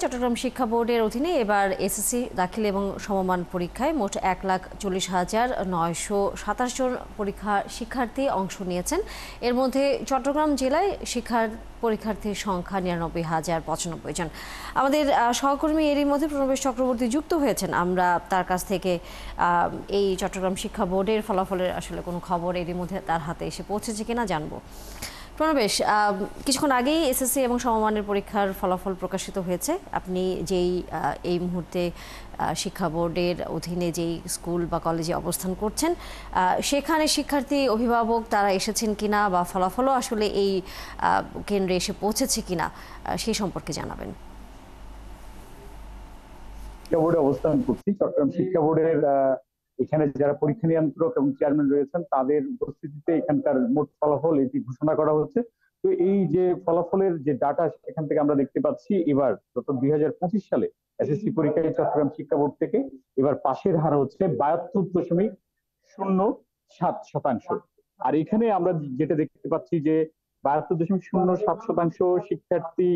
চট্টগ্রাম শিক্ষা বোর্ডের অধীনে এবার এসএসসি দাখিল এবং সমমান পরীক্ষায় মোট ১,৪০,৯২৭ জন শিক্ষার্থী অংশ নিয়েছেন। এর মধ্যে চট্টগ্রাম জেলায় পরীক্ষার্থীর সংখ্যা ৯৯,০৯৫ জন। আমাদের সহকর্মী এরই মধ্যে প্রণবেশ চক্রবর্তী যুক্ত হয়েছেন। আমরা তার কাছ থেকে এই চট্টগ্রাম শিক্ষা বোর্ডের ফলাফলের আসলে কোনো খবর এরই মধ্যে তার হাতে এসে পৌঁছেছে কিনা জানবো। প্রণবেশ, কিছুক্ষণ আগেই এসএসসি এবং সমমানের পরীক্ষার ফলাফল প্রকাশিত হয়েছে। আপনি যেই এই মুহূর্তে শিক্ষা বোর্ডের অধীনে যেই স্কুল বা কলেজে অবস্থান করছেন, সেখানে শিক্ষার্থী অভিভাবক তারা এসেছেন কিনা বা ফলাফলও আসলে এই কেন্দ্রে এসে পৌঁছেছে কিনা সেই সম্পর্কে জানাবেন। শিক্ষা বোর্ডে অবস্থান করছি। চট্টগ্রাম শিক্ষা বোর্ডের এখানে যারা পরীক্ষা নিয়ন্ত্রক এবং চেয়ারম্যান রয়েছেন তাদের উপস্থিতিতে এখানকার মোট ফলাফল এটি ঘোষণা করা হচ্ছে। তো এই যে ফলাফলের যে ডাটা সেখান থেকে আমরা দেখতে পাচ্ছি এবার গত ২০২৫ সালে এসএসসি পরীক্ষায় চট্টগ্রাম শিক্ষা বোর্ড থেকে এবার পাশের হার হচ্ছে ৭২.০৭%। আর এখানে আমরা যেটা দেখতে পাচ্ছি যে ৭২.০৭% শিক্ষার্থী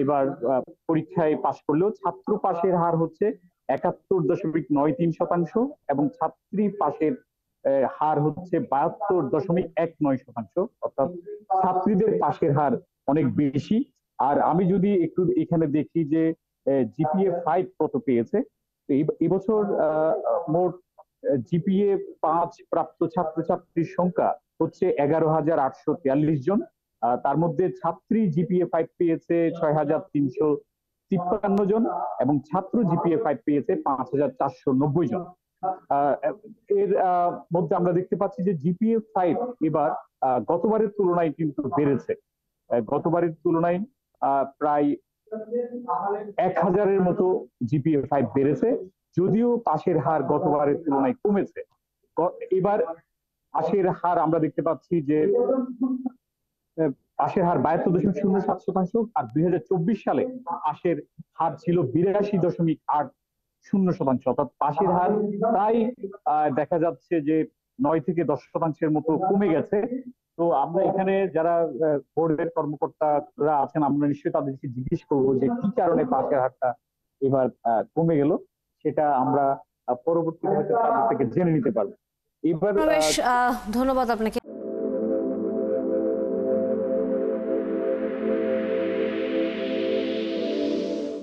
এবার পরীক্ষায় পাশ করলেও ছাত্র পাশের হার হচ্ছে ৭১.৯৩% এবং ছাত্রী পাশের হার হচ্ছে ৭২.১৯%। অর্থাৎ ছাত্রীদের পাশের হার অনেক বেশি। আর আমি যদি একটু এখানে দেখি যে জিপিএ 5 কত পেয়েছে, এই বছর মোট জিপিএ 5 প্রাপ্ত ছাত্রছাত্রীর সংখ্যা হচ্ছে ১১,৮৪৩ জন। তার মধ্যে ছাত্রী জিপিএ 5 পেয়েছে ৬,৩৫৩ জন এবং ছাত্র জিপিএ 5 পেয়েছে ৫,৪৯০ জন। এর মধ্যে আমরা দেখতে পাচ্ছি যে জিপিএ 5 এবার গতবারের তুলনায় কিন্তু বেড়েছে। গতবারের তুলনায় প্রায় ১,০০০-এর মতো জিপিএ 5 বেড়েছে, যদিও পাশের হার গতবারের তুলনায় কমেছে। এবার পাশের হার আমরা দেখতে পাচ্ছি যে পাশের হার ৭২.০৭%। আর ২০২৪ সালে পাশের হার ছিল ৮২.৮০%। অর্থাৎ পাশের হার প্রায় দেখা যাচ্ছে যে ৯ থেকে ১০% মতো কমে গেছে। তো আমরা এখানে যারা বোর্ডের কর্মকর্তারা আছেন আমরা নিশ্চয়ই তাদেরকে জিজ্ঞেস করবো যে কি কারণে পাশের হারটা এবার কমে গেল, সেটা আমরা পরবর্তীতে হয়তো তাদের থেকে জেনে নিতে পারবো। এবার ধন্যবাদ আপনাকে।